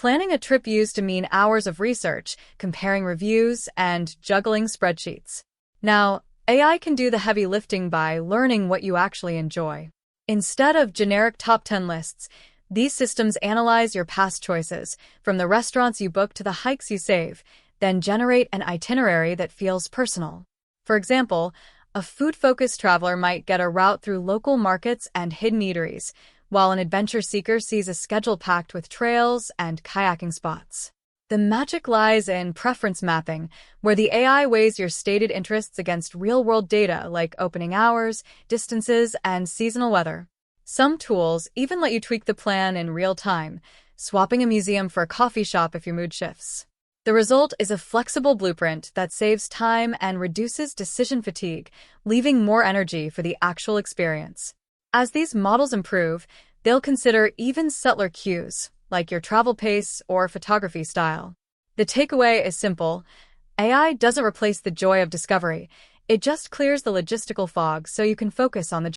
Planning a trip used to mean hours of research, comparing reviews, and juggling spreadsheets. Now, AI can do the heavy lifting by learning what you actually enjoy. Instead of generic top 10 lists, these systems analyze your past choices, from the restaurants you book to the hikes you save, then generate an itinerary that feels personal. For example, a food-focused traveler might get a route through local markets and hidden eateries, while an adventure seeker sees a schedule packed with trails and kayaking spots. The magic lies in preference mapping, where the AI weighs your stated interests against real-world data like opening hours, distances, and seasonal weather. Some tools even let you tweak the plan in real time, swapping a museum for a coffee shop if your mood shifts. The result is a flexible blueprint that saves time and reduces decision fatigue, leaving more energy for the actual experience. As these models improve, they'll consider even subtler cues, like your travel pace or photography style. The takeaway is simple. AI doesn't replace the joy of discovery. It just clears the logistical fog so you can focus on the